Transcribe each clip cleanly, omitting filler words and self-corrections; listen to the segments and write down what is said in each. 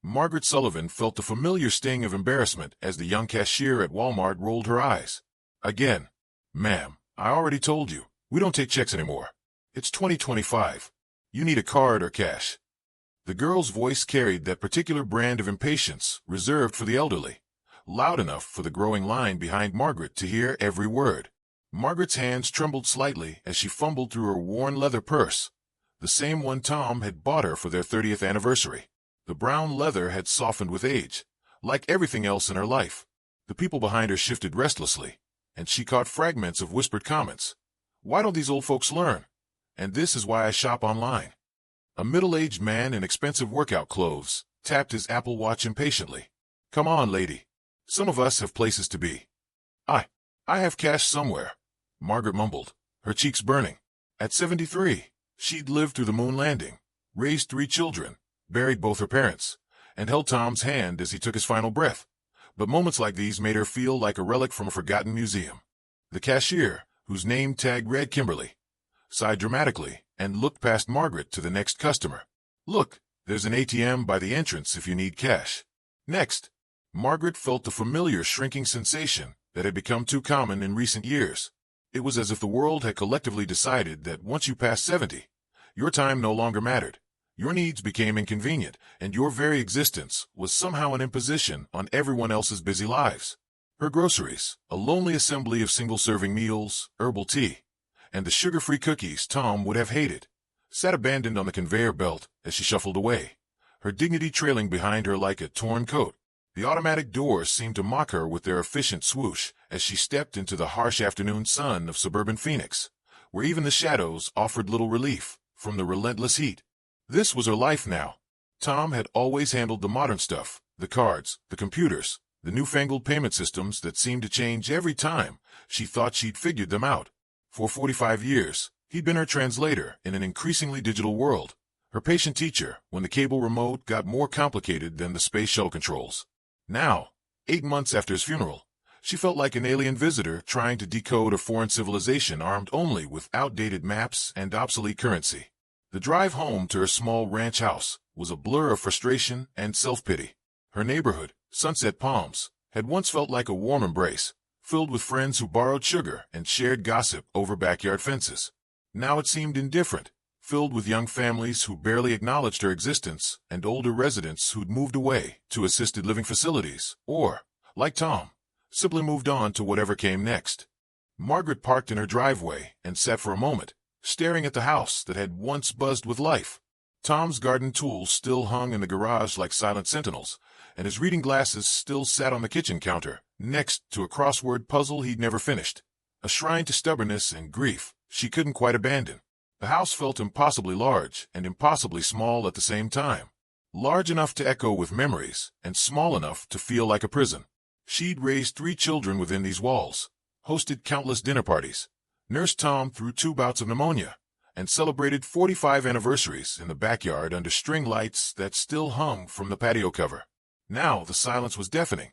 Margaret Sullivan felt the familiar sting of embarrassment as the young cashier at Walmart rolled her eyes. Again. Ma'am, I already told you, we don't take checks anymore. It's 2025. You need a card or cash. The girl's voice carried that particular brand of impatience reserved for the elderly, loud enough for the growing line behind Margaret to hear every word. Margaret's hands trembled slightly as she fumbled through her worn leather purse, the same one Tom had bought her for their 30th anniversary. The brown leather had softened with age, like everything else in her life. The people behind her shifted restlessly, and she caught fragments of whispered comments. Why don't these old folks learn? And this is why I shop online. A middle-aged man in expensive workout clothes tapped his Apple Watch impatiently. Come on, lady. Some of us have places to be. I have cash somewhere, Margaret mumbled, her cheeks burning. At 73, she'd lived through the moon landing, raised 3 children, buried both her parents, and held Tom's hand as he took his final breath. But moments like these made her feel like a relic from a forgotten museum. The cashier, whose name tag read Kimberly, sighed dramatically and looked past Margaret to the next customer. Look, there's an ATM by the entrance if you need cash. Next. Margaret felt the familiar shrinking sensation that had become too common in recent years. It was as if the world had collectively decided that once you passed 70, your time no longer mattered. Your needs became inconvenient, and your very existence was somehow an imposition on everyone else's busy lives. Her groceries, a lonely assembly of single-serving meals, herbal tea, and the sugar-free cookies Tom would have hated, sat abandoned on the conveyor belt as she shuffled away, her dignity trailing behind her like a torn coat. The automatic doors seemed to mock her with their efficient swoosh as she stepped into the harsh afternoon sun of suburban Phoenix, where even the shadows offered little relief from the relentless heat. This was her life now. Tom had always handled the modern stuff, the cards, the computers, the newfangled payment systems that seemed to change every time she thought she'd figured them out. For 45 years, he'd been her translator in an increasingly digital world, her patient teacher when the cable remote got more complicated than the space shuttle controls. Now, 8 months after his funeral, she felt like an alien visitor trying to decode a foreign civilization armed only with outdated maps and obsolete currency. The drive home to her small ranch house was a blur of frustration and self-pity. Her neighborhood, Sunset Palms, had once felt like a warm embrace, filled with friends who borrowed sugar and shared gossip over backyard fences. Now it seemed indifferent, filled with young families who barely acknowledged her existence and older residents who'd moved away to assisted living facilities or, like Tom, simply moved on to whatever came next. Margaret parked in her driveway and sat for a moment, staring at the house that had once buzzed with life. Tom's garden tools still hung in the garage like silent sentinels, and his reading glasses still sat on the kitchen counter, next to a crossword puzzle he'd never finished, a shrine to stubbornness and grief she couldn't quite abandon. The house felt impossibly large and impossibly small at the same time. Large enough to echo with memories, and small enough to feel like a prison. She'd raised 3 children within these walls, hosted countless dinner parties, nursed Tom through 2 bouts of pneumonia, and celebrated 45 anniversaries in the backyard under string lights that still hung from the patio cover. Now the silence was deafening.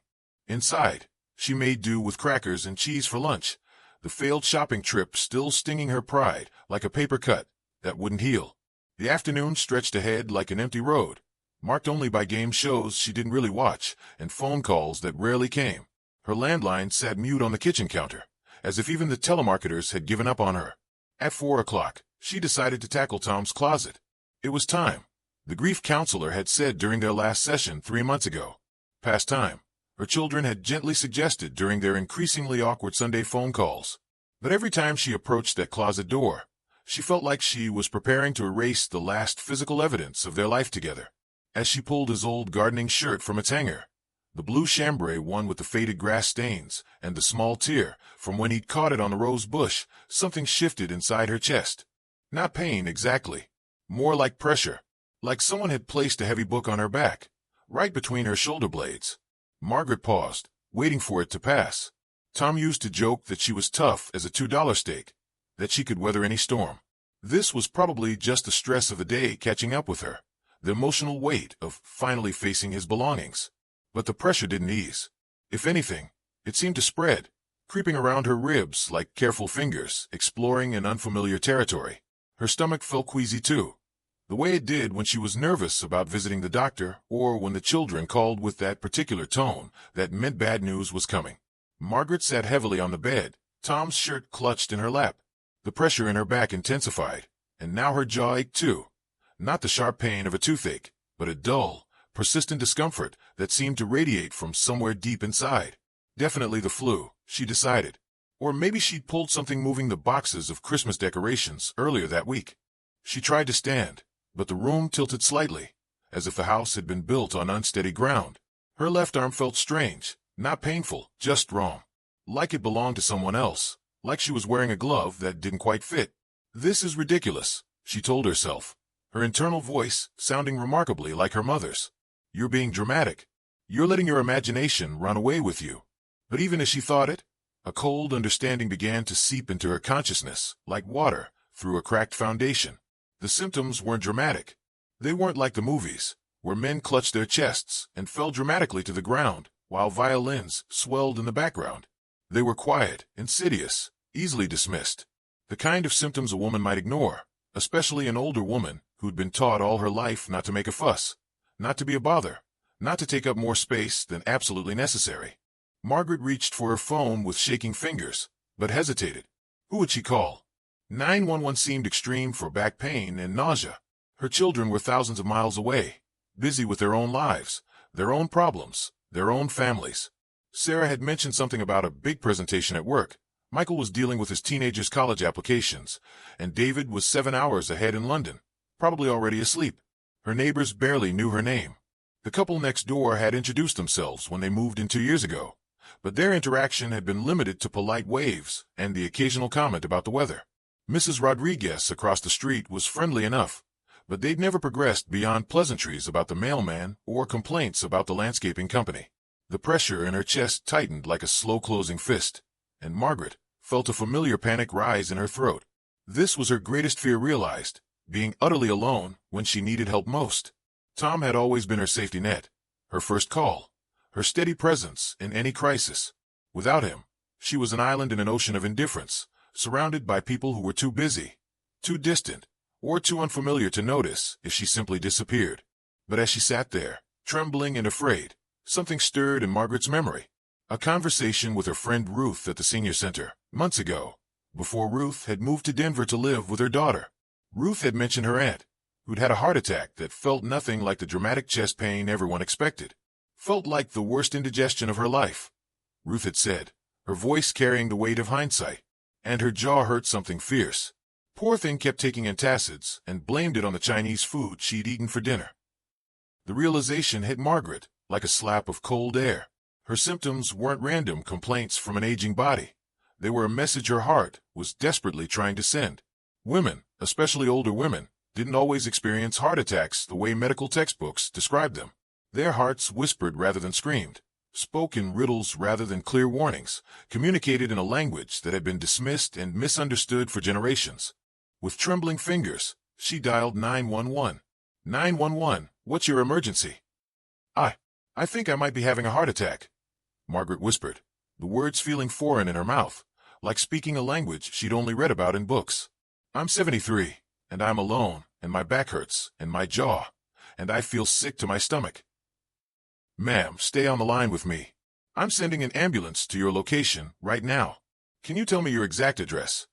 Inside, she made do with crackers and cheese for lunch, the failed shopping trip still stinging her pride like a paper cut that wouldn't heal. The afternoon stretched ahead like an empty road, marked only by game shows she didn't really watch and phone calls that rarely came. Her landline sat mute on the kitchen counter, as if even the telemarketers had given up on her. At 4 o'clock, she decided to tackle Tom's closet. It was time. The grief counselor had said during their last session 3 months ago. Past time. Her children had gently suggested during their increasingly awkward Sunday phone calls. But every time she approached that closet door, she felt like she was preparing to erase the last physical evidence of their life together. As she pulled his old gardening shirt from its hanger, the blue chambray one with the faded grass stains and the small tear from when he'd caught it on the rose bush, something shifted inside her chest. Not pain exactly, more like pressure, like someone had placed a heavy book on her back, right between her shoulder blades. Margaret paused, waiting for it to pass. Tom used to joke that she was tough as a $2 steak, that she could weather any storm. This was probably just the stress of the day catching up with her, the emotional weight of finally facing his belongings. But the pressure didn't ease. If anything, it seemed to spread, creeping around her ribs like careful fingers exploring an unfamiliar territory. Her stomach felt queasy too, the way it did when she was nervous about visiting the doctor or when the children called with that particular tone that meant bad news was coming. Margaret sat heavily on the bed, Tom's shirt clutched in her lap. The pressure in her back intensified, and now her jaw ached too. Not the sharp pain of a toothache, but a dull, persistent discomfort that seemed to radiate from somewhere deep inside. Definitely the flu, she decided. Or maybe she'd pulled something moving the boxes of Christmas decorations earlier that week. She tried to stand, but the room tilted slightly, as if the house had been built on unsteady ground. Her left arm felt strange, not painful, just wrong. Like it belonged to someone else, like she was wearing a glove that didn't quite fit. This is ridiculous, she told herself, her internal voice sounding remarkably like her mother's. You're being dramatic. You're letting your imagination run away with you. But even as she thought it, a cold understanding began to seep into her consciousness, like water, through a cracked foundation. The symptoms weren't dramatic. They weren't like the movies, where men clutched their chests and fell dramatically to the ground, while violins swelled in the background. They were quiet, insidious, easily dismissed. The kind of symptoms a woman might ignore, especially an older woman who'd been taught all her life not to make a fuss, not to be a bother, not to take up more space than absolutely necessary. Margaret reached for her phone with shaking fingers, but hesitated. Who would she call? 911 seemed extreme for back pain and nausea. Her children were thousands of miles away, busy with their own lives, their own problems, their own families. Sarah had mentioned something about a big presentation at work. Michael was dealing with his teenagers' college applications, and David was 7 hours ahead in London, probably already asleep. Her neighbors barely knew her name. The couple next door had introduced themselves when they moved in 2 years ago, but their interaction had been limited to polite waves and the occasional comment about the weather. Mrs. Rodriguez across the street was friendly enough, but they'd never progressed beyond pleasantries about the mailman or complaints about the landscaping company. The pressure in her chest tightened like a slow-closing fist, and Margaret felt a familiar panic rise in her throat. This was her greatest fear realized, being utterly alone when she needed help most. Tom had always been her safety net, her first call, her steady presence in any crisis. Without him, she was an island in an ocean of indifference, surrounded by people who were too busy, too distant, or too unfamiliar to notice if she simply disappeared. But as she sat there, trembling and afraid, something stirred in Margaret's memory. A conversation with her friend Ruth at the senior center, months ago, before Ruth had moved to Denver to live with her daughter. Ruth had mentioned her aunt, who'd had a heart attack that felt nothing like the dramatic chest pain everyone expected. Felt like the worst indigestion of her life, Ruth had said, her voice carrying the weight of hindsight, and her jaw hurt something fierce. Poor thing kept taking antacids and blamed it on the Chinese food she'd eaten for dinner. The realization hit Margaret like a slap of cold air. Her symptoms weren't random complaints from an aging body. They were a message her heart was desperately trying to send. Women, especially older women, didn't always experience heart attacks the way medical textbooks described them. Their hearts whispered rather than screamed, spoke in riddles rather than clear warnings, communicated in a language that had been dismissed and misunderstood for generations. With trembling fingers, she dialed 911. 911, what's your emergency? I think I might be having a heart attack, Margaret whispered, the words feeling foreign in her mouth, like speaking a language she'd only read about in books. I'm 73, and I'm alone, and my back hurts, and my jaw, and I feel sick to my stomach. Ma'am, stay on the line with me. I'm sending an ambulance to your location right now. Can you tell me your exact address?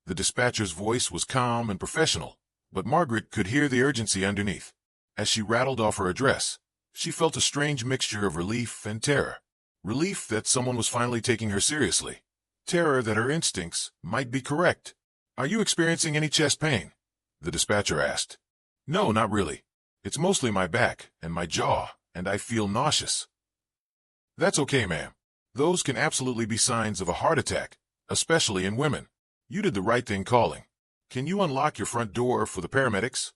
The dispatcher's voice was calm and professional, but Margaret could hear the urgency underneath. As she rattled off her address, she felt a strange mixture of relief and terror. Relief that someone was finally taking her seriously. Terror that her instincts might be correct. Are you experiencing any chest pain? The dispatcher asked. No, not really. It's mostly my back and my jaw, and I feel nauseous. That's okay, ma'am. Those can absolutely be signs of a heart attack, especially in women. You did the right thing calling. Can you unlock your front door for the paramedics?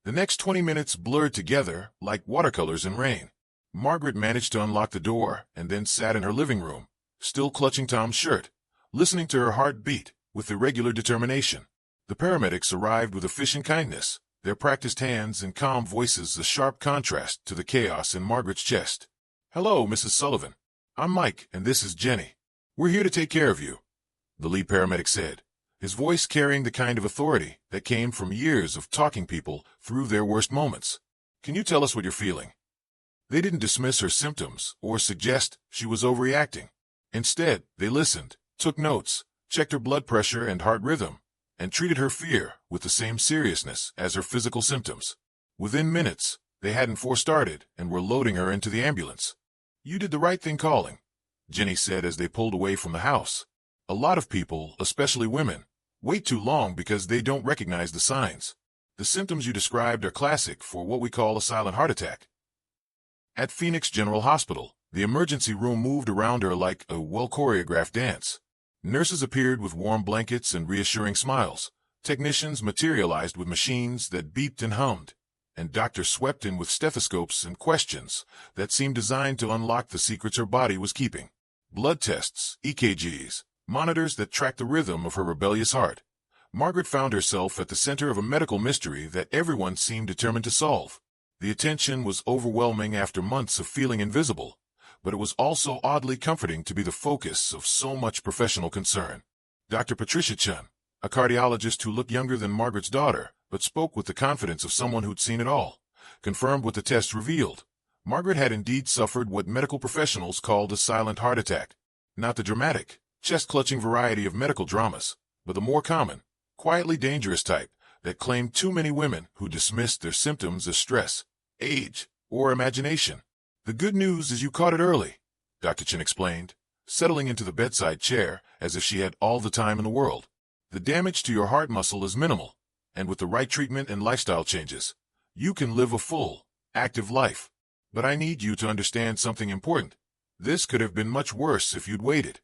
The next 20 minutes blurred together like watercolors in rain. Margaret managed to unlock the door and then sat in her living room, still clutching Tom's shirt, listening to her heart beat with irregular determination. The paramedics arrived with efficient kindness, their practiced hands and calm voices a sharp contrast to the chaos in Margaret's chest. Hello, Mrs. Sullivan. I'm Mike, and this is Jenny. We're here to take care of you, the lead paramedic said, his voice carrying the kind of authority that came from years of talking people through their worst moments. "Can you tell us what you're feeling?" They didn't dismiss her symptoms or suggest she was overreacting. Instead, they listened, took notes, checked her blood pressure and heart rhythm, and treated her fear with the same seriousness as her physical symptoms. Within minutes, they hadn't forestarted and were loading her into the ambulance. "You did the right thing calling," Jenny said as they pulled away from the house. "A lot of people, especially women, wait too long because they don't recognize the signs. The symptoms you described are classic for what we call a silent heart attack." At Phoenix General Hospital, the emergency room moved around her like a well-choreographed dance. Nurses appeared with warm blankets and reassuring smiles. Technicians materialized with machines that beeped and hummed, and doctors swept in with stethoscopes and questions that seemed designed to unlock the secrets her body was keeping. Blood tests, EKGs, monitors that tracked the rhythm of her rebellious heart. Margaret found herself at the center of a medical mystery that everyone seemed determined to solve. The attention was overwhelming after months of feeling invisible, but it was also oddly comforting to be the focus of so much professional concern. Dr. Patricia Chun, a cardiologist who looked younger than Margaret's daughter, but spoke with the confidence of someone who'd seen it all, confirmed what the tests revealed. Margaret had indeed suffered what medical professionals called a silent heart attack. Not the dramatic, chest-clutching variety of medical dramas, but the more common, quietly dangerous type that claimed too many women who dismissed their symptoms as stress, age, or imagination. "The good news is you caught it early," Dr. Chin explained, settling into the bedside chair as if she had all the time in the world. "The damage to your heart muscle is minimal, and with the right treatment and lifestyle changes, you can live a full, active life. But I need you to understand something important. This could have been much worse if you'd waited."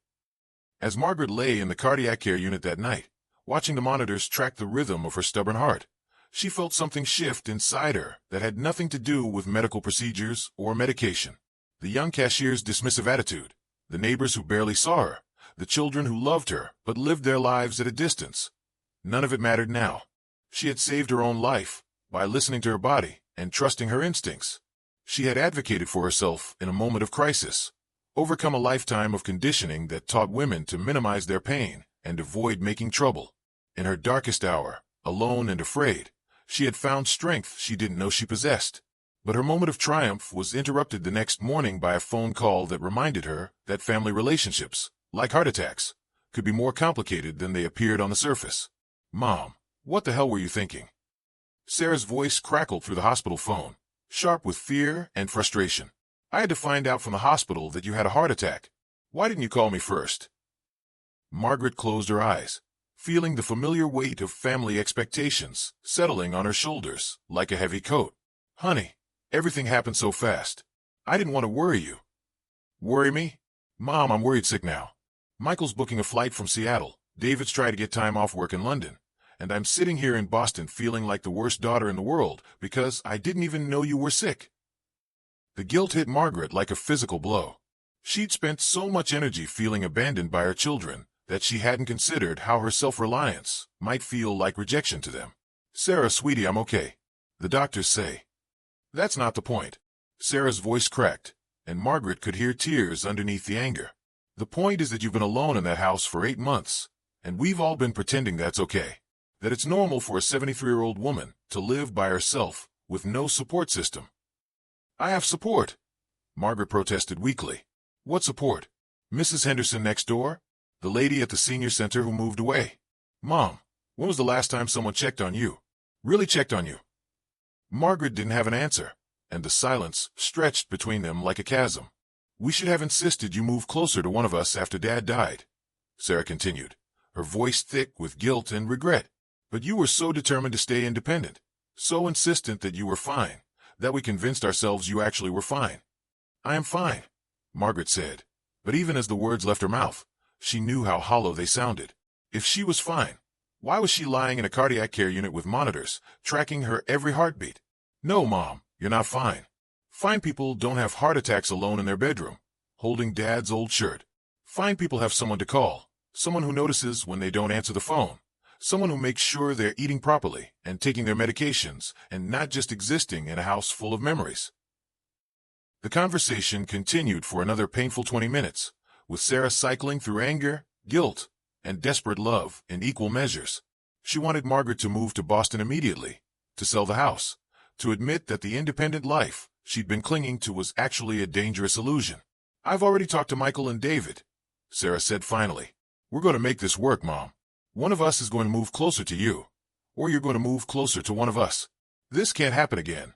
As Margaret lay in the cardiac care unit that night, watching the monitors track the rhythm of her stubborn heart, she felt something shift inside her that had nothing to do with medical procedures or medication. The young cashier's dismissive attitude, the neighbors who barely saw her, the children who loved her but lived their lives at a distance. None of it mattered now. She had saved her own life by listening to her body and trusting her instincts. She had advocated for herself in a moment of crisis, overcome a lifetime of conditioning that taught women to minimize their pain and avoid making trouble. In her darkest hour, alone and afraid, she had found strength she didn't know she possessed. But her moment of triumph was interrupted the next morning by a phone call that reminded her that family relationships, like heart attacks, could be more complicated than they appeared on the surface. "Mom, what the hell were you thinking?" Sarah's voice crackled through the hospital phone, sharp with fear and frustration. "I had to find out from the hospital that you had a heart attack. Why didn't you call me first?" Margaret closed her eyes, feeling the familiar weight of family expectations settling on her shoulders like a heavy coat. "Honey, everything happened so fast. I didn't want to worry you." "Worry me? Mom, I'm worried sick now. Michael's booking a flight from Seattle. David's trying to get time off work in London. And I'm sitting here in Boston feeling like the worst daughter in the world because I didn't even know you were sick." The guilt hit Margaret like a physical blow. She'd spent so much energy feeling abandoned by her children that she hadn't considered how her self-reliance might feel like rejection to them. "Sarah, sweetie, I'm okay. The doctors say." "That's not the point." Sarah's voice cracked, and Margaret could hear tears underneath the anger. "The point is that you've been alone in that house for 8 months, and we've all been pretending that's okay. That it's normal for a 73-year-old woman to live by herself with no support system." "I have support," Margaret protested weakly. "What support? Mrs. Henderson next door? The lady at the senior center who moved away? Mom, when was the last time someone checked on you? Really checked on you?" Margaret didn't have an answer, and the silence stretched between them like a chasm. "We should have insisted you move closer to one of us after Dad died," Sarah continued, her voice thick with guilt and regret. "But you were so determined to stay independent, so insistent that you were fine, that we convinced ourselves you actually were fine." "I am fine," Margaret said, but even as the words left her mouth, she knew how hollow they sounded. If she was fine, why was she lying in a cardiac care unit with monitors, tracking her every heartbeat? "No, Mom, you're not fine. Fine people don't have heart attacks alone in their bedroom, holding Dad's old shirt. Fine people have someone to call, someone who notices when they don't answer the phone, someone who makes sure they're eating properly and taking their medications and not just existing in a house full of memories." The conversation continued for another painful 20 minutes, with Sarah cycling through anger, guilt, and desperate love in equal measures. She wanted Margaret to move to Boston immediately, to sell the house, to admit that the independent life she'd been clinging to was actually a dangerous illusion. "I've already talked to Michael and David," Sarah said finally. "We're going to make this work, Mom. One of us is going to move closer to you, or you're going to move closer to one of us. This can't happen again."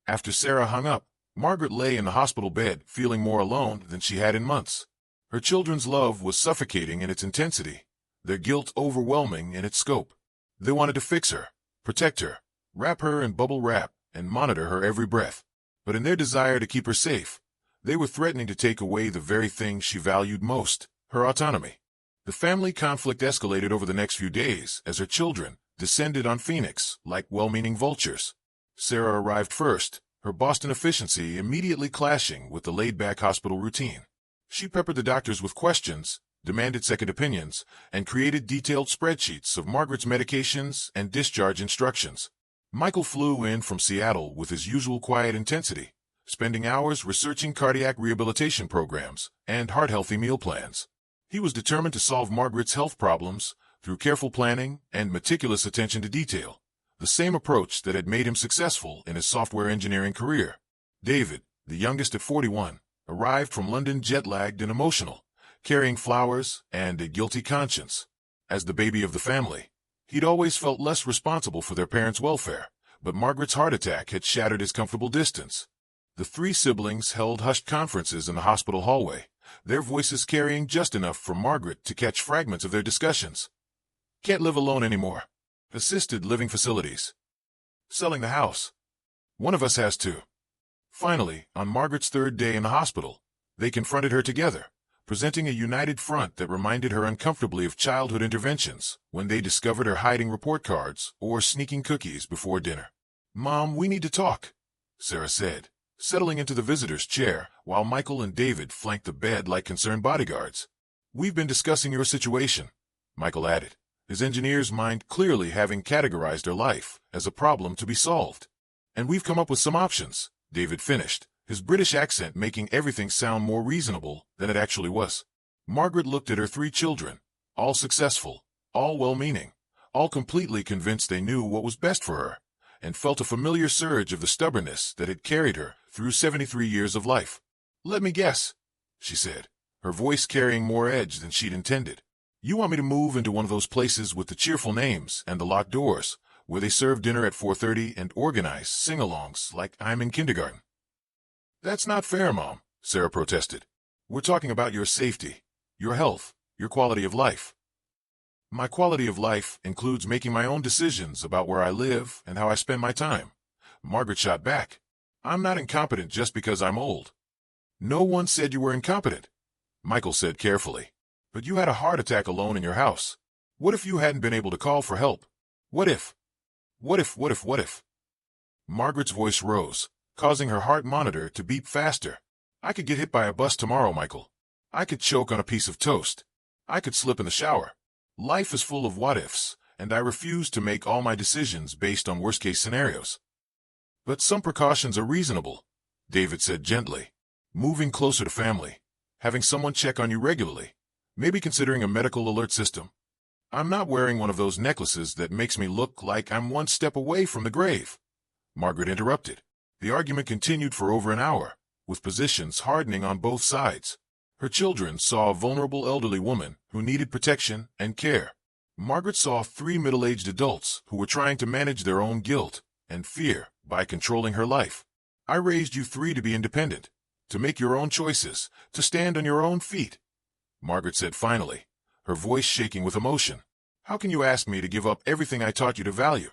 After Sarah hung up, Margaret lay in the hospital bed feeling more alone than she had in months. Her children's love was suffocating in its intensity, their guilt overwhelming in its scope. They wanted to fix her, protect her, wrap her in bubble wrap, and monitor her every breath. But in their desire to keep her safe, they were threatening to take away the very thing she valued most, her autonomy. The family conflict escalated over the next few days as her children descended on Phoenix like well-meaning vultures. Sarah arrived first, her Boston efficiency immediately clashing with the laid-back hospital routine. She peppered the doctors with questions, demanded second opinions, and created detailed spreadsheets of Margaret's medications and discharge instructions. Michael flew in from Seattle with his usual quiet intensity, spending hours researching cardiac rehabilitation programs and heart-healthy meal plans. He was determined to solve Margaret's health problems through careful planning and meticulous attention to detail, the same approach that had made him successful in his software engineering career. David, the youngest at 41, arrived from London jet-lagged and emotional, carrying flowers and a guilty conscience. As the baby of the family, he'd always felt less responsible for their parents' welfare, but Margaret's heart attack had shattered his comfortable distance. The three siblings held hushed conferences in the hospital hallway, their voices carrying just enough for Margaret to catch fragments of their discussions. "Can't live alone anymore. Assisted living facilities. Selling the house. One of us has to." Finally, on Margaret's third day in the hospital, they confronted her together, presenting a united front that reminded her uncomfortably of childhood interventions when they discovered her hiding report cards or sneaking cookies before dinner. "Mom, we need to talk," Sarah said, settling into the visitor's chair while Michael and David flanked the bed like concerned bodyguards. "We've been discussing your situation," Michael added, his engineer's mind clearly having categorized her life as a problem to be solved. "And we've come up with some options," David finished, his British accent making everything sound more reasonable than it actually was. Margaret looked at her three children, all successful, all well-meaning, all completely convinced they knew what was best for her, and felt a familiar surge of the stubbornness that had carried her through 73 years of life. "Let me guess," she said, her voice carrying more edge than she'd intended. "You want me to move into one of those places with the cheerful names and the locked doors, where they serve dinner at 4:30 and organize sing-alongs like I'm in kindergarten." "That's not fair, Mom," Sarah protested. "We're talking about your safety, your health, your quality of life." "My quality of life includes making my own decisions about where I live and how I spend my time," Margaret shot back. "I'm not incompetent just because I'm old." "No one said you were incompetent," Michael said carefully. "But you had a heart attack alone in your house. What if you hadn't been able to call for help? What if? What if, what if, what if?" Margaret's voice rose, causing her heart monitor to beat faster. "I could get hit by a bus tomorrow, Michael. I could choke on a piece of toast. I could slip in the shower. Life is full of what-ifs, and I refuse to make all my decisions based on worst-case scenarios." "But some precautions are reasonable," David said gently. "Moving closer to family, having someone check on you regularly, maybe considering a medical alert system." "I'm not wearing one of those necklaces that makes me look like I'm one step away from the grave," Margaret interrupted. The argument continued for over an hour, with positions hardening on both sides. Her children saw a vulnerable elderly woman who needed protection and care. Margaret saw three middle-aged adults who were trying to manage their own guilt and fear by controlling her life. "I raised you three to be independent, to make your own choices, to stand on your own feet," Margaret said finally, her voice shaking with emotion. "How can you ask me to give up everything I taught you to value?"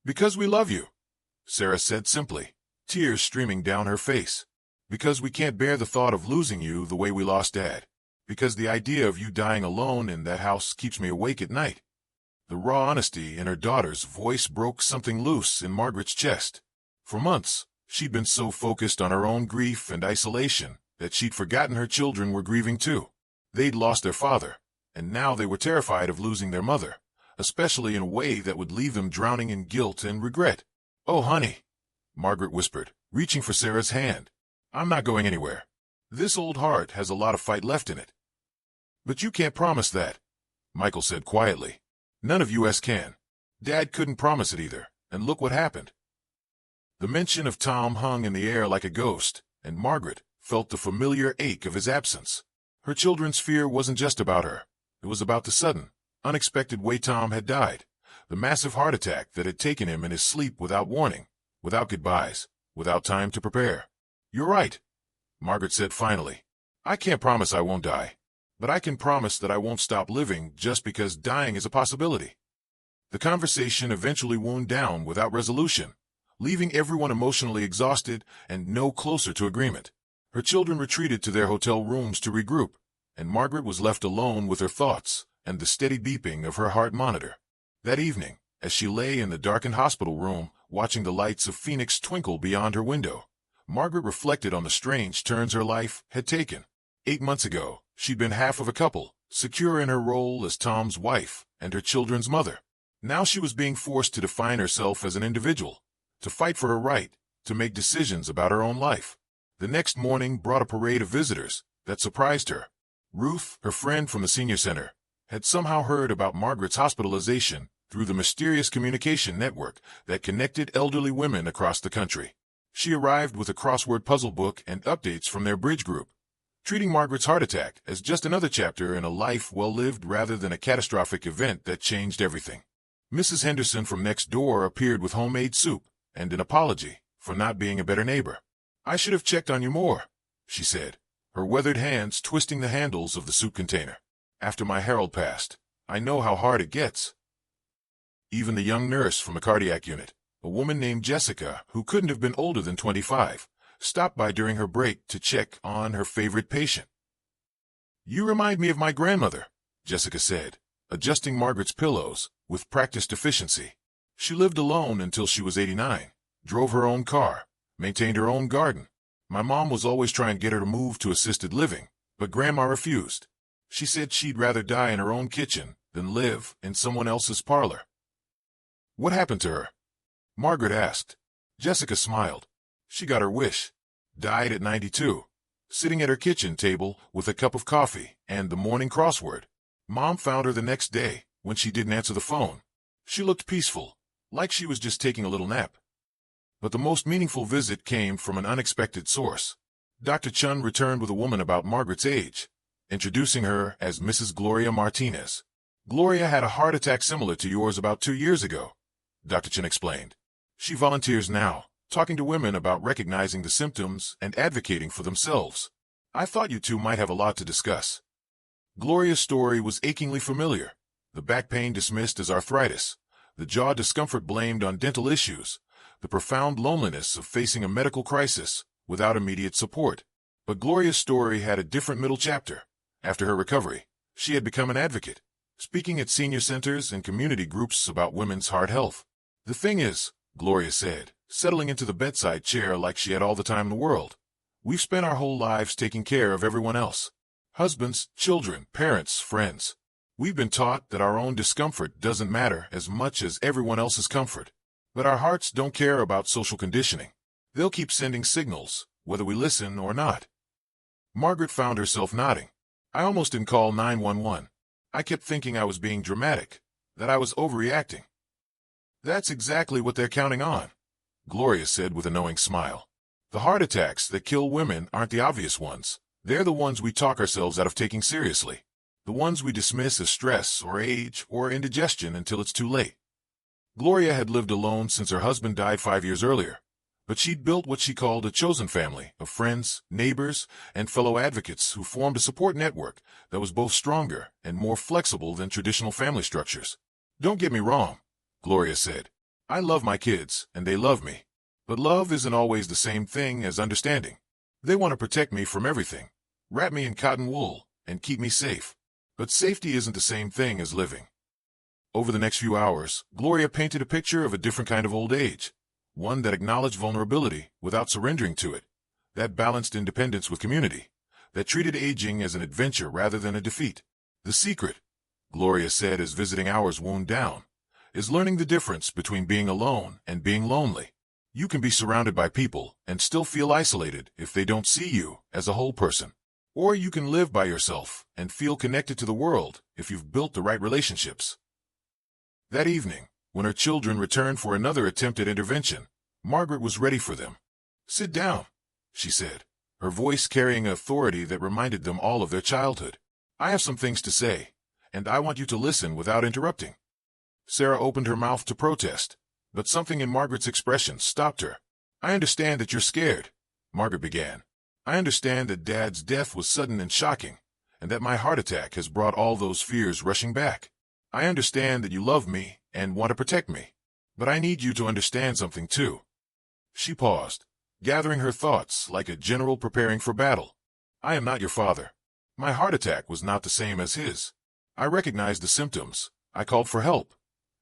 "Because we love you," Sarah said simply, tears streaming down her face. "Because we can't bear the thought of losing you the way we lost Dad. Because the idea of you dying alone in that house keeps me awake at night." The raw honesty in her daughter's voice broke something loose in Margaret's chest. For months, she'd been so focused on her own grief and isolation that she'd forgotten her children were grieving too. They'd lost their father, and now they were terrified of losing their mother, especially in a way that would leave them drowning in guilt and regret. "Oh, honey," Margaret whispered, reaching for Sarah's hand. "I'm not going anywhere. This old heart has a lot of fight left in it." "But you can't promise that," Michael said quietly. None of us can. Dad couldn't promise it either, and look what happened. The mention of Tom hung in the air like a ghost, and Margaret felt the familiar ache of his absence. Her children's fear wasn't just about her. It was about the sudden, unexpected way Tom had died, the massive heart attack that had taken him in his sleep without warning, without goodbyes, without time to prepare. You're right, Margaret said finally. I can't promise I won't die, but I can promise that I won't stop living just because dying is a possibility. The conversation eventually wound down without resolution, leaving everyone emotionally exhausted and no closer to agreement. Her children retreated to their hotel rooms to regroup, and Margaret was left alone with her thoughts and the steady beeping of her heart monitor. That evening, as she lay in the darkened hospital room, watching the lights of Phoenix twinkle beyond her window, Margaret reflected on the strange turns her life had taken. 8 months ago, she'd been half of a couple, secure in her role as Tom's wife and her children's mother. Now she was being forced to define herself as an individual, to fight for her right, to make decisions about her own life. The next morning brought a parade of visitors that surprised her. Ruth, her friend from the senior center, had somehow heard about Margaret's hospitalization through the mysterious communication network that connected elderly women across the country. She arrived with a crossword puzzle book and updates from their bridge group, treating Margaret's heart attack as just another chapter in a life well lived rather than a catastrophic event that changed everything. Mrs. Henderson from next door appeared with homemade soup and an apology for not being a better neighbor. I should have checked on you more, she said, her weathered hands twisting the handles of the soup container. After my Harold passed, I know how hard it gets. Even the young nurse from the cardiac unit, a woman named Jessica, who couldn't have been older than 25, stopped by during her break to check on her favorite patient. You remind me of my grandmother, Jessica said, adjusting Margaret's pillows with practiced efficiency. She lived alone until she was 89, drove her own car, maintained her own garden. My mom was always trying to get her to move to assisted living, but Grandma refused. She said she'd rather die in her own kitchen than live in someone else's parlor. What happened to her? Margaret asked. Jessica smiled. She got her wish. Died at 92, sitting at her kitchen table with a cup of coffee and the morning crossword. Mom found her the next day when she didn't answer the phone. She looked peaceful, like she was just taking a little nap. But the most meaningful visit came from an unexpected source. Dr. Chun returned with a woman about Margaret's age, introducing her as Mrs. Gloria Martinez. Gloria had a heart attack similar to yours about 2 years ago, Dr. Chun explained. She volunteers now, talking to women about recognizing the symptoms and advocating for themselves. I thought you two might have a lot to discuss. Gloria's story was achingly familiar. The back pain dismissed as arthritis, the jaw discomfort blamed on dental issues, the profound loneliness of facing a medical crisis without immediate support. But Gloria's story had a different middle chapter. After her recovery, she had become an advocate, speaking at senior centers and community groups about women's heart health. The thing is, Gloria said, settling into the bedside chair like she had all the time in the world, we've spent our whole lives taking care of everyone else. Husbands, children, parents, friends. We've been taught that our own discomfort doesn't matter as much as everyone else's comfort. But our hearts don't care about social conditioning. They'll keep sending signals, whether we listen or not. Margaret found herself nodding. I almost didn't call 911. I kept thinking I was being dramatic, that I was overreacting. That's exactly what they're counting on, Gloria said with a knowing smile. The heart attacks that kill women aren't the obvious ones. They're the ones we talk ourselves out of taking seriously. The ones we dismiss as stress or age or indigestion until it's too late. Gloria had lived alone since her husband died 5 years earlier, but she'd built what she called a chosen family of friends, neighbors, and fellow advocates who formed a support network that was both stronger and more flexible than traditional family structures. Don't get me wrong, Gloria said. I love my kids, and they love me. But love isn't always the same thing as understanding. They want to protect me from everything, wrap me in cotton wool, and keep me safe. But safety isn't the same thing as living. Over the next few hours, Gloria painted a picture of a different kind of old age, one that acknowledged vulnerability without surrendering to it, that balanced independence with community, that treated aging as an adventure rather than a defeat. The secret, Gloria said as visiting hours wound down, is learning the difference between being alone and being lonely. You can be surrounded by people and still feel isolated if they don't see you as a whole person. Or you can live by yourself and feel connected to the world if you've built the right relationships. That evening, when her children returned for another attempt at intervention, Margaret was ready for them. "Sit down," she said, her voice carrying authority that reminded them all of their childhood. "I have some things to say, and I want you to listen without interrupting." Sarah opened her mouth to protest, but something in Margaret's expression stopped her. "I understand that you're scared," Margaret began. "I understand that Dad's death was sudden and shocking, and that my heart attack has brought all those fears rushing back. I understand that you love me and want to protect me. But I need you to understand something too." She paused, gathering her thoughts like a general preparing for battle. "I am not your father. My heart attack was not the same as his. I recognized the symptoms, I called for help,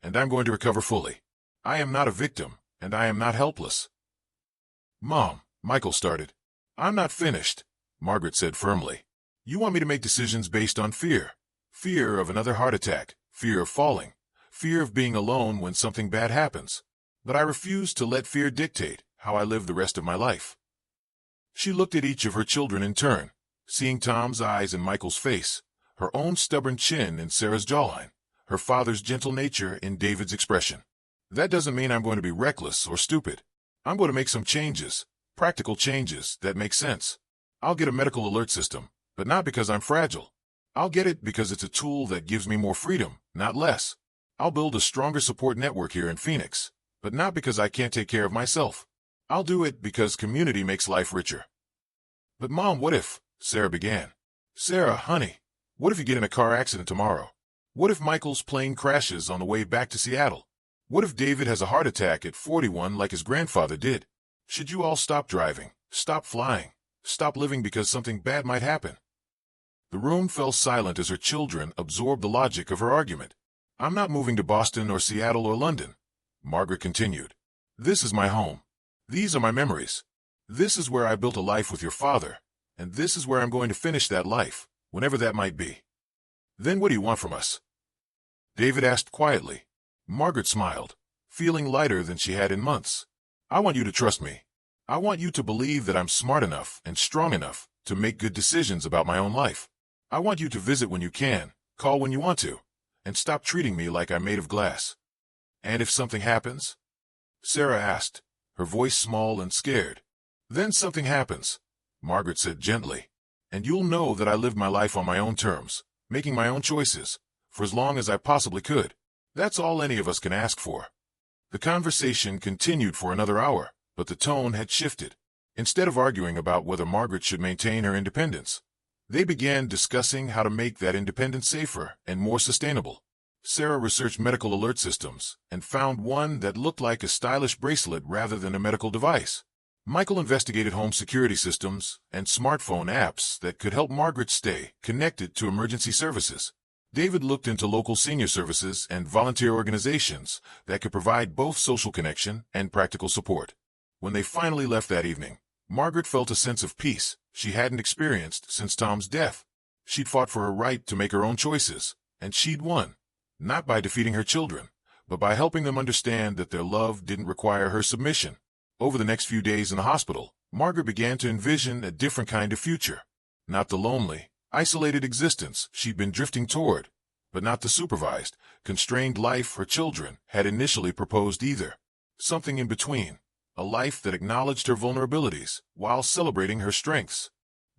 and I'm going to recover fully. I am not a victim, and I am not helpless." "Mom," Michael started. "I'm not finished," Margaret said firmly. "You want me to make decisions based on fear. Fear of another heart attack, fear of falling, fear of being alone when something bad happens. But I refuse to let fear dictate how I live the rest of my life." She looked at each of her children in turn, seeing Tom's eyes in Michael's face, her own stubborn chin in Sarah's jawline, her father's gentle nature in David's expression. "That doesn't mean I'm going to be reckless or stupid. I'm going to make some changes, practical changes that make sense. I'll get a medical alert system, but not because I'm fragile. I'll get it because it's a tool that gives me more freedom, not less. I'll build a stronger support network here in Phoenix, but not because I can't take care of myself. I'll do it because community makes life richer." "But Mom, what if—" Sarah began. "Sarah, honey, what if you get in a car accident tomorrow? What if Michael's plane crashes on the way back to Seattle? What if David has a heart attack at 41 like his grandfather did? Should you all stop driving, stop flying, stop living because something bad might happen?" The room fell silent as her children absorbed the logic of her argument. "I'm not moving to Boston or Seattle or London," Margaret continued. "This is my home. These are my memories. This is where I built a life with your father, and this is where I'm going to finish that life, whenever that might be." "Then what do you want from us?" David asked quietly. Margaret smiled, feeling lighter than she had in months. "I want you to trust me. I want you to believe that I'm smart enough and strong enough to make good decisions about my own life. I want you to visit when you can, call when you want to, and stop treating me like I'm made of glass." "And if something happens?" Sarah asked, her voice small and scared. "Then something happens," Margaret said gently, "and you'll know that I lived my life on my own terms, making my own choices, for as long as I possibly could. That's all any of us can ask for." The conversation continued for another hour, but the tone had shifted. Instead of arguing about whether Margaret should maintain her independence, they began discussing how to make that independence safer and more sustainable. Sarah researched medical alert systems and found one that looked like a stylish bracelet rather than a medical device. Michael investigated home security systems and smartphone apps that could help Margaret stay connected to emergency services. David looked into local senior services and volunteer organizations that could provide both social connection and practical support. When they finally left that evening, Margaret felt a sense of peace she hadn't experienced since Tom's death. She'd fought for her right to make her own choices, and she'd won, not by defeating her children, but by helping them understand that their love didn't require her submission. Over the next few days in the hospital, Margaret began to envision a different kind of future. Not the lonely, isolated existence she'd been drifting toward, but not the supervised, constrained life her children had initially proposed either. Something in between, a life that acknowledged her vulnerabilities while celebrating her strengths.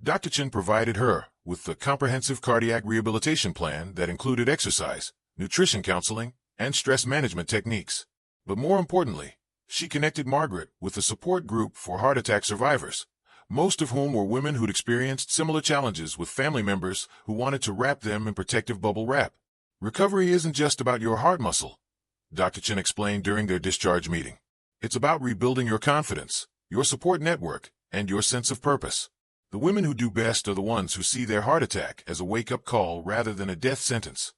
Dr. Chen provided her with a comprehensive cardiac rehabilitation plan that included exercise, nutrition counseling, and stress management techniques. But more importantly, she connected Margaret with a support group for heart attack survivors, most of whom were women who'd experienced similar challenges with family members who wanted to wrap them in protective bubble wrap. "Recovery isn't just about your heart muscle," Dr. Chen explained during their discharge meeting. "It's about rebuilding your confidence, your support network, and your sense of purpose. The women who do best are the ones who see their heart attack as a wake-up call rather than a death sentence."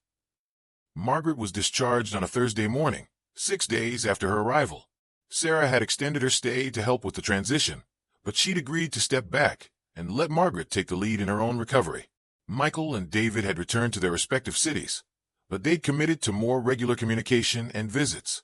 Margaret was discharged on a Thursday morning, 6 days after her arrival. Sarah had extended her stay to help with the transition, but she'd agreed to step back and let Margaret take the lead in her own recovery. Michael and David had returned to their respective cities, but they'd committed to more regular communication and visits.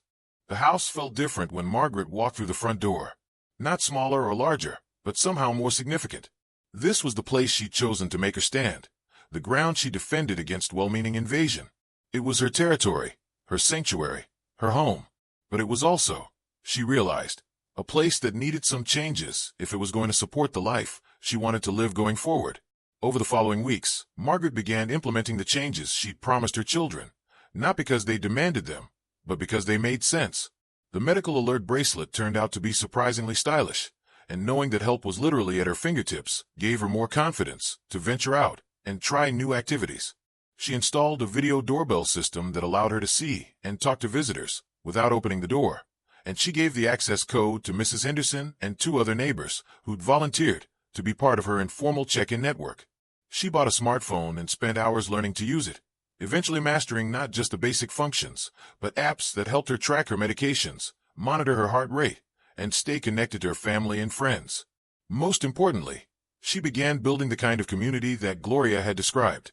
The house felt different when Margaret walked through the front door. Not smaller or larger, but somehow more significant. This was the place she'd chosen to make her stand, the ground she defended against well-meaning invasion. It was her territory, her sanctuary, her home. But it was also, she realized, a place that needed some changes if it was going to support the life she wanted to live going forward. Over the following weeks, Margaret began implementing the changes she'd promised her children, not because they demanded them, but because they made sense. The medical alert bracelet turned out to be surprisingly stylish, and knowing that help was literally at her fingertips gave her more confidence to venture out and try new activities. She installed a video doorbell system that allowed her to see and talk to visitors without opening the door, and she gave the access code to Mrs. Henderson and 2 other neighbors who'd volunteered to be part of her informal check-in network. She bought a smartphone and spent hours learning to use it, eventually mastering not just the basic functions, but apps that helped her track her medications, monitor her heart rate, and stay connected to her family and friends. Most importantly, she began building the kind of community that Gloria had described,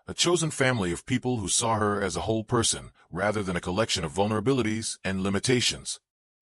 a chosen family of people who saw her as a whole person rather than a collection of vulnerabilities and limitations.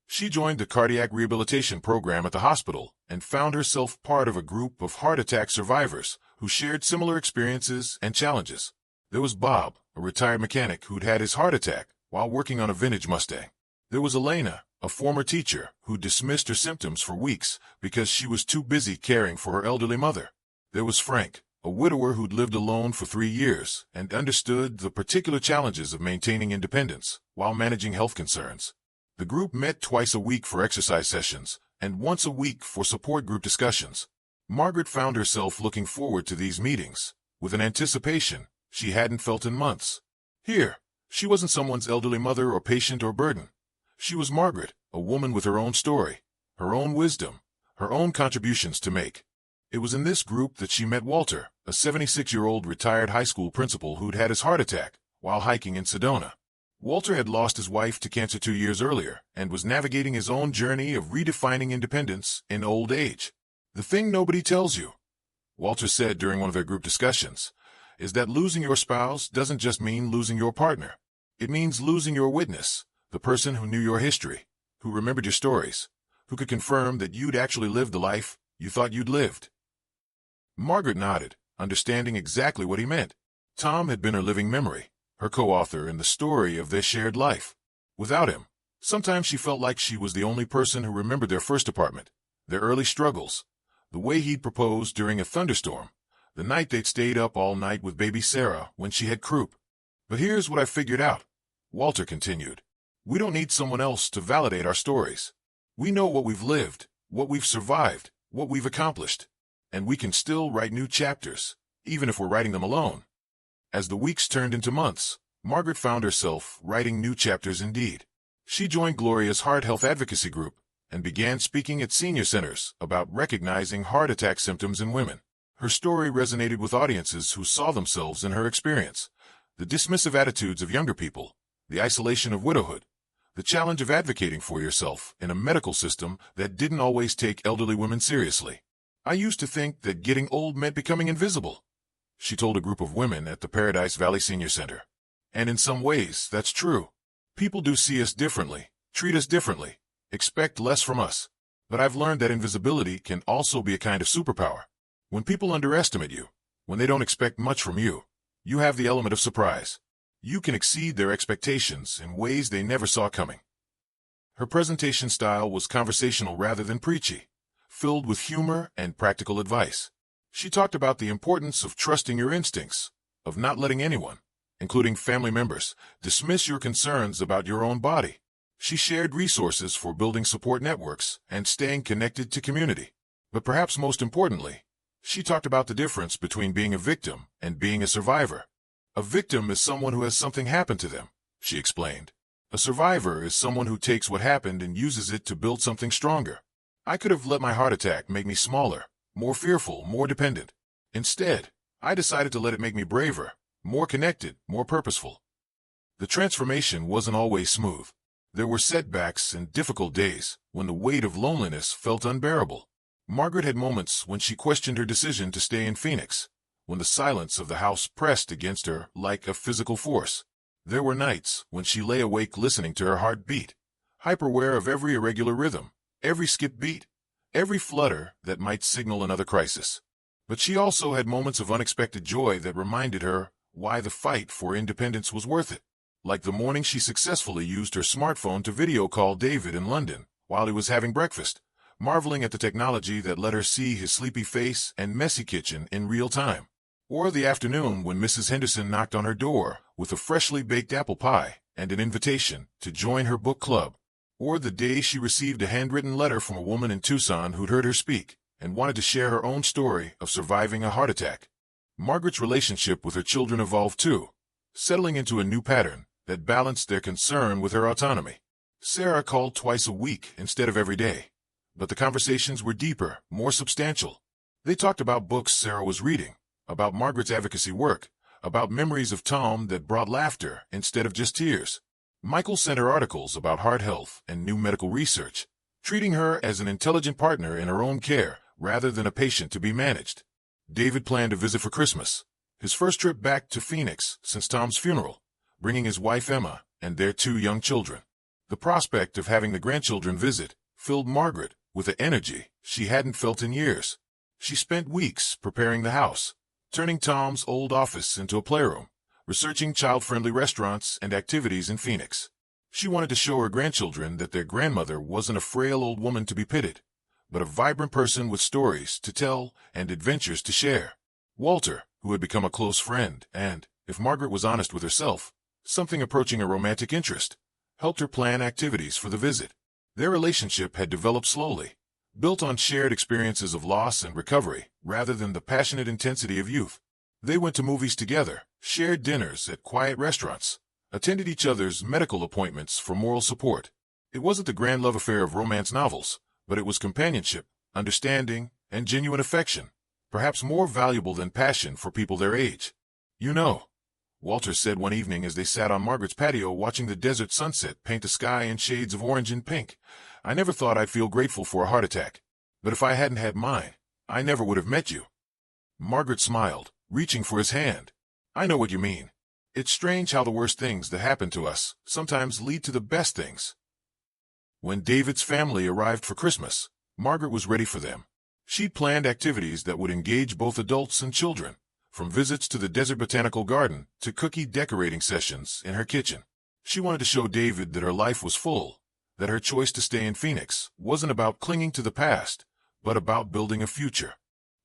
She joined the cardiac rehabilitation program at the hospital and found herself part of a group of heart attack survivors who shared similar experiences and challenges. There was Bob, a retired mechanic who'd had his heart attack while working on a vintage Mustang. There was Elena, a former teacher who dismissed her symptoms for weeks because she was too busy caring for her elderly mother. There was Frank, a widower who'd lived alone for 3 years and understood the particular challenges of maintaining independence while managing health concerns. The group met twice a week for exercise sessions and once a week for support group discussions. Margaret found herself looking forward to these meetings with an anticipation she hadn't felt in months. Here, she wasn't someone's elderly mother or patient or burden. She was Margaret, a woman with her own story, her own wisdom, her own contributions to make. It was in this group that she met Walter, a 76-year-old retired high school principal who'd had his heart attack while hiking in Sedona. Walter had lost his wife to cancer 2 years earlier and was navigating his own journey of redefining independence in old age. "The thing nobody tells you," Walter said during one of their group discussions, "is that losing your spouse doesn't just mean losing your partner. It means losing your witness, the person who knew your history, who remembered your stories, who could confirm that you'd actually lived the life you thought you'd lived." Margaret nodded, understanding exactly what he meant. Tom had been her living memory, her co-author in the story of their shared life. Without him, sometimes she felt like she was the only person who remembered their first apartment, their early struggles, the way he'd proposed during a thunderstorm, the night they'd stayed up all night with baby Sarah when she had croup. "But here's what I figured out," Walter continued. "We don't need someone else to validate our stories. We know what we've lived, what we've survived, what we've accomplished, and we can still write new chapters, even if we're writing them alone." As the weeks turned into months, Margaret found herself writing new chapters indeed. She joined Gloria's heart health advocacy group and began speaking at senior centers about recognizing heart attack symptoms in women. Her story resonated with audiences who saw themselves in her experience. The dismissive attitudes of younger people, the isolation of widowhood, the challenge of advocating for yourself in a medical system that didn't always take elderly women seriously. "I used to think that getting old meant becoming invisible," she told a group of women at the Paradise Valley Senior Center. "And in some ways, that's true. People do see us differently, treat us differently, expect less from us. But I've learned that invisibility can also be a kind of superpower. When people underestimate you, when they don't expect much from you, you have the element of surprise. You can exceed their expectations in ways they never saw coming." Her presentation style was conversational rather than preachy, filled with humor and practical advice. She talked about the importance of trusting your instincts, of not letting anyone, including family members, dismiss your concerns about your own body. She shared resources for building support networks and staying connected to community. But perhaps most importantly, she talked about the difference between being a victim and being a survivor. "A victim is someone who has something happen to them," she explained. "A survivor is someone who takes what happened and uses it to build something stronger. I could have let my heart attack make me smaller, more fearful, more dependent. Instead, I decided to let it make me braver, more connected, more purposeful." The transformation wasn't always smooth. There were setbacks and difficult days when the weight of loneliness felt unbearable. Margaret had moments when she questioned her decision to stay in Phoenix, when the silence of the house pressed against her like a physical force. There were nights when she lay awake listening to her heart beat, hyper-aware of every irregular rhythm, every skip beat, every flutter that might signal another crisis. But she also had moments of unexpected joy that reminded her why the fight for independence was worth it. Like the morning she successfully used her smartphone to video call David in London while he was having breakfast, marveling at the technology that let her see his sleepy face and messy kitchen in real time. Or the afternoon when Mrs. Henderson knocked on her door with a freshly baked apple pie and an invitation to join her book club. Or the day she received a handwritten letter from a woman in Tucson who'd heard her speak and wanted to share her own story of surviving a heart attack. Margaret's relationship with her children evolved too, settling into a new pattern that balanced their concern with her autonomy. Sarah called twice a week instead of every day, but the conversations were deeper, more substantial. They talked about books Sarah was reading, about Margaret's advocacy work, about memories of Tom that brought laughter instead of just tears. Michael sent her articles about heart health and new medical research, treating her as an intelligent partner in her own care rather than a patient to be managed. David planned a visit for Christmas, his first trip back to Phoenix since Tom's funeral, bringing his wife Emma and their 2 young children. The prospect of having the grandchildren visit filled Margaret with an energy she hadn't felt in years. She spent weeks preparing the house, turning Tom's old office into a playroom, researching child-friendly restaurants and activities in Phoenix. She wanted to show her grandchildren that their grandmother wasn't a frail old woman to be pitied, but a vibrant person with stories to tell and adventures to share. Walter, who had become a close friend and, if Margaret was honest with herself, something approaching a romantic interest, helped her plan activities for the visit. Their relationship had developed slowly, built on shared experiences of loss and recovery rather than the passionate intensity of youth. They went to movies together, shared dinners at quiet restaurants, attended each other's medical appointments for moral support. It wasn't the grand love affair of romance novels, but it was companionship, understanding, and genuine affection, perhaps more valuable than passion for people their age. "You know," Walter said one evening as they sat on Margaret's patio watching the desert sunset paint the sky in shades of orange and pink, "I never thought I'd feel grateful for a heart attack. But if I hadn't had mine, I never would have met you." Margaret smiled, reaching for his hand. "I know what you mean. It's strange how the worst things that happen to us sometimes lead to the best things." When David's family arrived for Christmas, Margaret was ready for them. She'd planned activities that would engage both adults and children, from visits to the Desert Botanical Garden to cookie decorating sessions in her kitchen. She wanted to show David that her life was full, that her choice to stay in Phoenix wasn't about clinging to the past, but about building a future.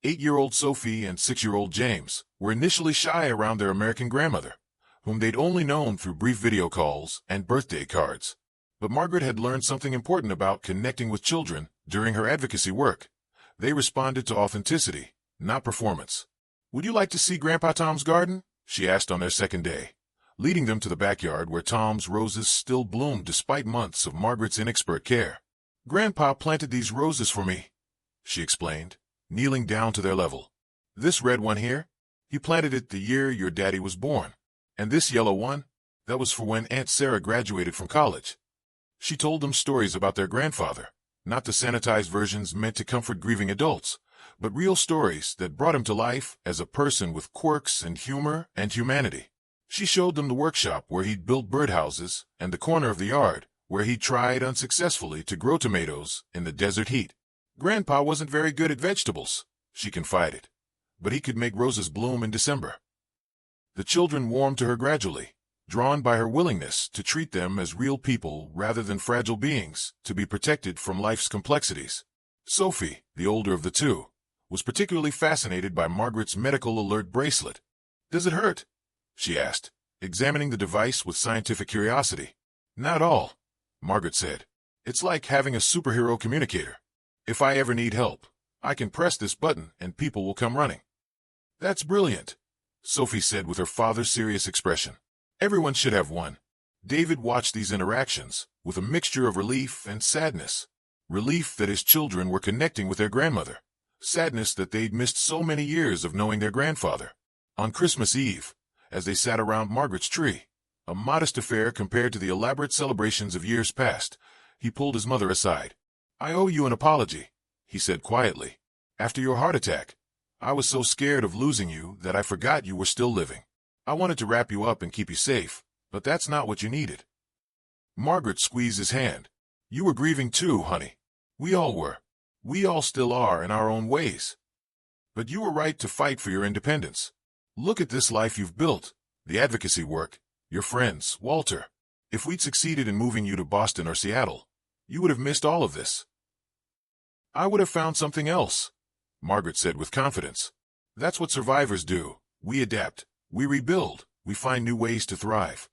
8-year-old Sophie and 6-year-old James were initially shy around their American grandmother, whom they'd only known through brief video calls and birthday cards. But Margaret had learned something important about connecting with children during her advocacy work. They responded to authenticity, not performance. "Would you like to see Grandpa Tom's garden?" she asked on their second day, leading them to the backyard where Tom's roses still bloomed despite months of Margaret's inexpert care. "Grandpa planted these roses for me," she explained, kneeling down to their level. "This red one here, he planted it the year your daddy was born. And this yellow one, that was for when Aunt Sarah graduated from college." She told them stories about their grandfather, not the sanitized versions meant to comfort grieving adults, but real stories that brought him to life as a person with quirks and humor and humanity. She showed them the workshop where he'd built birdhouses and the corner of the yard where he tried unsuccessfully to grow tomatoes in the desert heat. "Grandpa wasn't very good at vegetables," she confided, "but he could make roses bloom in December." The children warmed to her gradually, drawn by her willingness to treat them as real people rather than fragile beings to be protected from life's complexities. Sophie, the older of the two, was particularly fascinated by Margaret's medical alert bracelet. "Does it hurt?" she asked, examining the device with scientific curiosity. "Not at all," Margaret said. "It's like having a superhero communicator. If I ever need help, I can press this button and people will come running." "That's brilliant," Sophie said with her father's serious expression. "Everyone should have one." David watched these interactions with a mixture of relief and sadness. Relief that his children were connecting with their grandmother. Sadness that they'd missed so many years of knowing their grandfather. On Christmas Eve, as they sat around Margaret's tree, a modest affair compared to the elaborate celebrations of years past, he pulled his mother aside. "I owe you an apology," he said quietly. "After your heart attack, I was so scared of losing you that I forgot you were still living. I wanted to wrap you up and keep you safe, but that's not what you needed." Margaret squeezed his hand. "You were grieving too, honey. We all were. We all still are in our own ways." But you were right to fight for your independence. Look at this life you've built, the advocacy work, your friends, Walter. If we'd succeeded in moving you to Boston or Seattle, you would have missed all of this. I would have found something else, Margaret said with confidence. That's what survivors do. We adapt, we rebuild, we find new ways to thrive.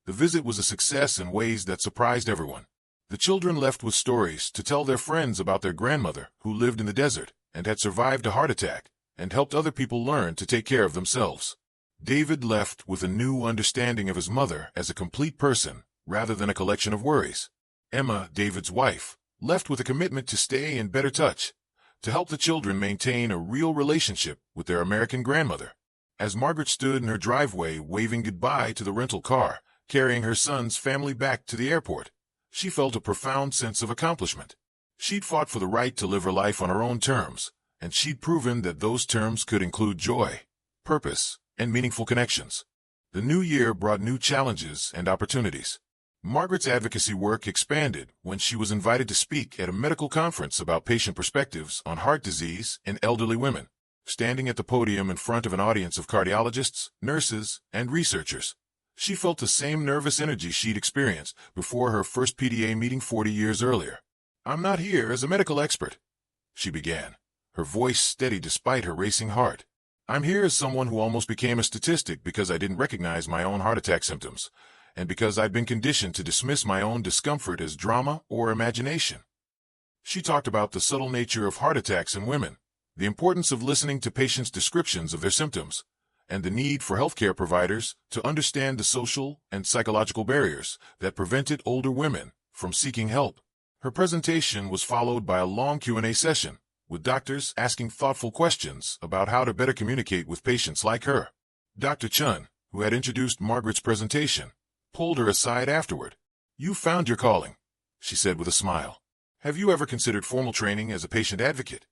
The visit was a success in ways that surprised everyone. The children left with stories to tell their friends about their grandmother, who lived in the desert and had survived a heart attack, and helped other people learn to take care of themselves. David left with a new understanding of his mother as a complete person, rather than a collection of worries. Emma, David's wife, left with a commitment to stay in better touch, to help the children maintain a real relationship with their American grandmother. As Margaret stood in her driveway waving goodbye to the rental car, carrying her son's family back to the airport, she felt a profound sense of accomplishment. She'd fought for the right to live her life on her own terms, and she'd proven that those terms could include joy, purpose, and meaningful connections. The new year brought new challenges and opportunities. Margaret's advocacy work expanded when she was invited to speak at a medical conference about patient perspectives on heart disease in elderly women. Standing at the podium in front of an audience of cardiologists, nurses, and researchers, she felt the same nervous energy she'd experienced before her first PDA meeting 40 years earlier. "I'm not here as a medical expert," she began, her voice steady despite her racing heart. "I'm here as someone who almost became a statistic because I didn't recognize my own heart attack symptoms, and because I'd been conditioned to dismiss my own discomfort as drama or imagination." She talked about the subtle nature of heart attacks in women, the importance of listening to patients' descriptions of their symptoms, and the need for healthcare providers to understand the social and psychological barriers that prevented older women from seeking help. Her presentation was followed by a long Q&A session, with doctors asking thoughtful questions about how to better communicate with patients like her. Dr. Chun, who had introduced Margaret's presentation, pulled her aside afterward. "You found your calling," she said with a smile. "Have you ever considered formal training as a patient advocate?"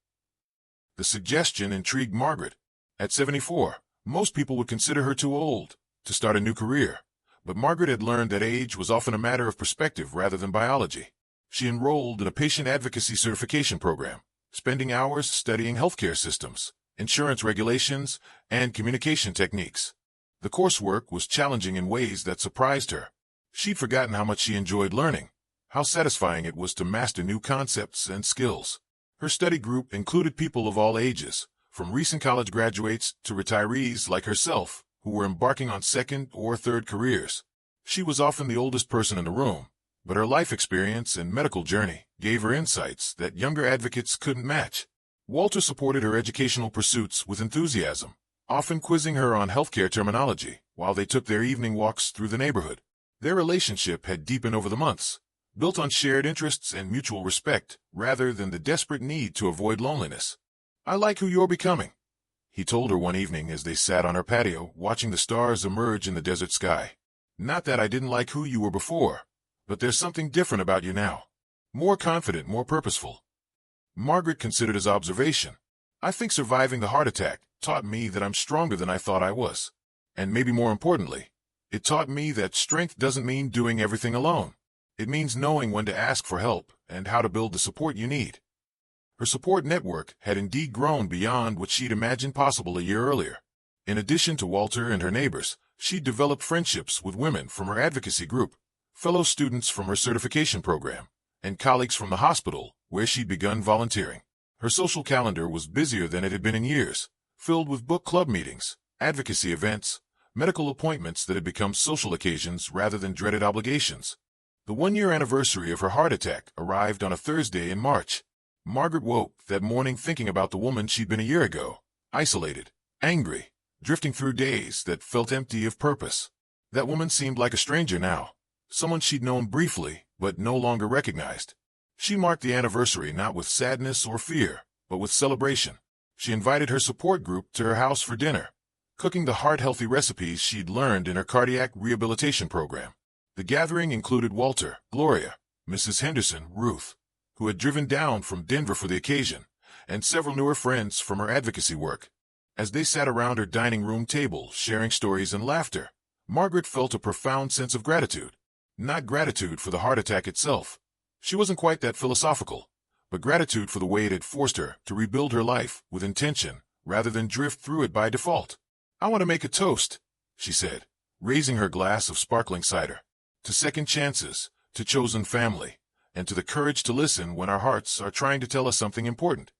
The suggestion intrigued Margaret. At 74, most people would consider her too old to start a new career, but Margaret had learned that age was often a matter of perspective rather than biology. She enrolled in a patient advocacy certification program, spending hours studying healthcare systems, insurance regulations, and communication techniques. The coursework was challenging in ways that surprised her. She'd forgotten how much she enjoyed learning, how satisfying it was to master new concepts and skills. Her study group included people of all ages, from recent college graduates to retirees like herself, who were embarking on second or third careers. She was often the oldest person in the room, but her life experience and medical journey gave her insights that younger advocates couldn't match. Walter supported her educational pursuits with enthusiasm, often quizzing her on healthcare terminology while they took their evening walks through the neighborhood. Their relationship had deepened over the months, built on shared interests and mutual respect rather than the desperate need to avoid loneliness. "I like who you're becoming," he told her one evening as they sat on her patio watching the stars emerge in the desert sky. "Not that I didn't like who you were before, but there's something different about you now. More confident, more purposeful." Margaret considered his observation. "I think surviving the heart attack taught me that I'm stronger than I thought I was. And maybe more importantly, it taught me that strength doesn't mean doing everything alone. It means knowing when to ask for help and how to build the support you need." Her support network had indeed grown beyond what she'd imagined possible a year earlier. In addition to Walter and her neighbors, she'd developed friendships with women from her advocacy group, fellow students from her certification program, and colleagues from the hospital where she'd begun volunteering. Her social calendar was busier than it had been in years, filled with book club meetings, advocacy events, medical appointments that had become social occasions rather than dreaded obligations. The one-year anniversary of her heart attack arrived on a Thursday in March. Margaret woke that morning thinking about the woman she'd been a year ago, isolated, angry, drifting through days that felt empty of purpose. That woman seemed like a stranger now, someone she'd known briefly but no longer recognized. She marked the anniversary not with sadness or fear, but with celebration. She invited her support group to her house for dinner, cooking the heart-healthy recipes she'd learned in her cardiac rehabilitation program. The gathering included Walter, Gloria, Mrs. Henderson, Ruth, who had driven down from Denver for the occasion, and several newer friends from her advocacy work. As they sat around her dining room table, sharing stories and laughter, Margaret felt a profound sense of gratitude. Not gratitude for the heart attack itself. She wasn't quite that philosophical, but gratitude for the way it had forced her to rebuild her life with intention rather than drift through it by default. "I want to make a toast," she said, raising her glass of sparkling cider. "To second chances, to chosen family, and to the courage to listen when our hearts are trying to tell us something important."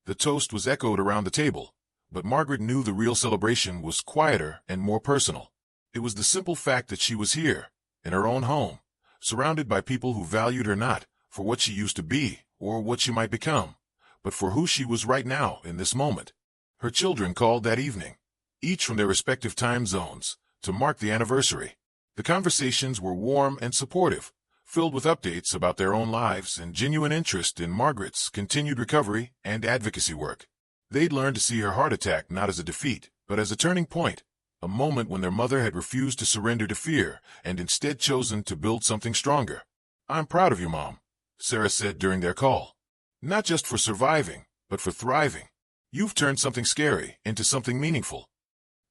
The toast was echoed around the table, but Margaret knew the real celebration was quieter and more personal. It was the simple fact that she was here, in her own home, surrounded by people who valued her not for what she used to be or what she might become, but for who she was right now in this moment. Her children called that evening, each from their respective time zones, to mark the anniversary. The conversations were warm and supportive, filled with updates about their own lives and genuine interest in Margaret's continued recovery and advocacy work. They'd learned to see her heart attack not as a defeat, but as a turning point, a moment when their mother had refused to surrender to fear and instead chosen to build something stronger. "I'm proud of you, Mom," Sarah said during their call. "Not just for surviving, but for thriving. You've turned something scary into something meaningful."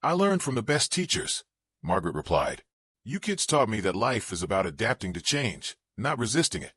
"I learned from the best teachers," Margaret replied. "You kids taught me that life is about adapting to change, not resisting it."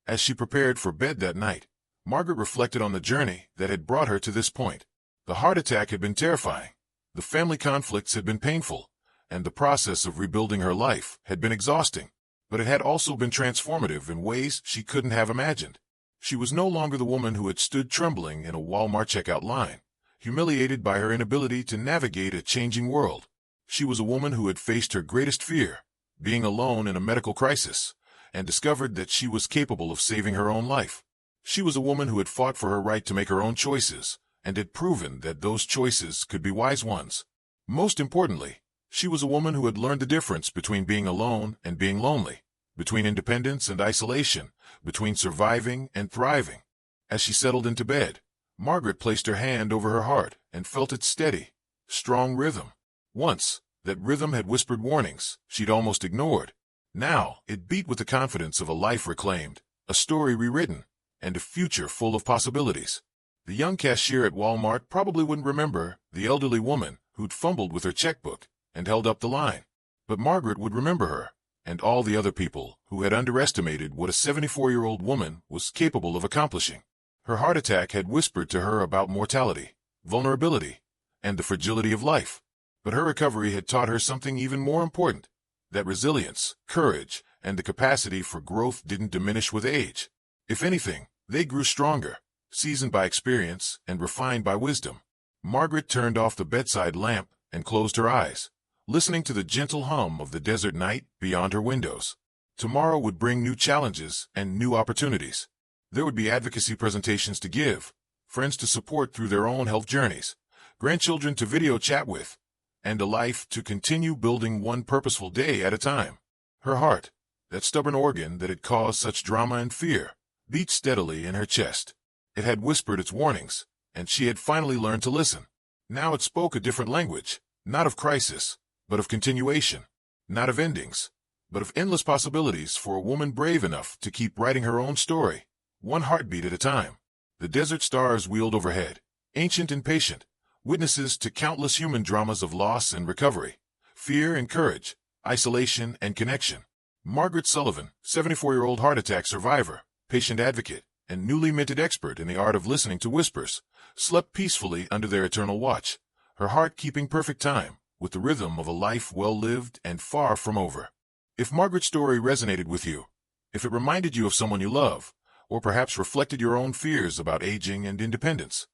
As she prepared for bed that night, Margaret reflected on the journey that had brought her to this point. The heart attack had been terrifying, the family conflicts had been painful, and the process of rebuilding her life had been exhausting. But it had also been transformative in ways she couldn't have imagined. She was no longer the woman who had stood trembling in a Walmart checkout line, humiliated by her inability to navigate a changing world. She was a woman who had faced her greatest fear, being alone in a medical crisis, and discovered that she was capable of saving her own life. She was a woman who had fought for her right to make her own choices, and had proven that those choices could be wise ones. Most importantly, she was a woman who had learned the difference between being alone and being lonely, between independence and isolation, between surviving and thriving. As she settled into bed, Margaret placed her hand over her heart and felt its steady, strong rhythm. Once, that rhythm had whispered warnings she'd almost ignored. Now, it beat with the confidence of a life reclaimed, a story rewritten, and a future full of possibilities. The young cashier at Walmart probably wouldn't remember the elderly woman who'd fumbled with her checkbook and held up the line. But Margaret would remember her, and all the other people who had underestimated what a 74-year-old woman was capable of accomplishing. Her heart attack had whispered to her about mortality, vulnerability, and the fragility of life. But her recovery had taught her something even more important, that resilience, courage, and the capacity for growth didn't diminish with age. If anything, they grew stronger, seasoned by experience and refined by wisdom. Margaret turned off the bedside lamp and closed her eyes, listening to the gentle hum of the desert night beyond her windows. Tomorrow would bring new challenges and new opportunities. There would be advocacy presentations to give, friends to support through their own health journeys, grandchildren to video chat with, and a life to continue building one purposeful day at a time. Her heart, that stubborn organ that had caused such drama and fear, beat steadily in her chest. It had whispered its warnings, and she had finally learned to listen. Now it spoke a different language, not of crisis, but of continuation, not of endings, but of endless possibilities for a woman brave enough to keep writing her own story, one heartbeat at a time. The desert stars wheeled overhead, ancient and patient, witnesses to countless human dramas of loss and recovery, fear and courage, isolation and connection. Margaret Sullivan, 74-year-old heart attack survivor, patient advocate, and newly minted expert in the art of listening to whispers, slept peacefully under their eternal watch, her heart keeping perfect time with the rhythm of a life well lived and far from over. If Margaret's story resonated with you, if it reminded you of someone you love, or perhaps reflected your own fears about aging and independence,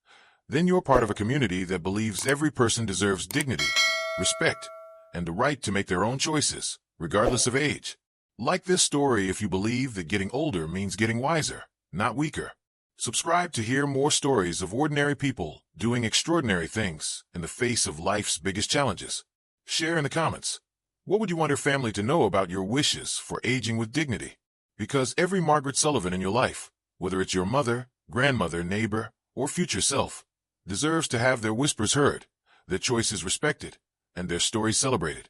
then you're part of a community that believes every person deserves dignity, respect, and the right to make their own choices, regardless of age. Like this story if you believe that getting older means getting wiser, not weaker. Subscribe to hear more stories of ordinary people doing extraordinary things in the face of life's biggest challenges. Share in the comments. What would you want your family to know about your wishes for aging with dignity? Because every Margaret Sullivan in your life, whether it's your mother, grandmother, neighbor, or future self, deserves to have their whispers heard, their choices respected, and their stories celebrated.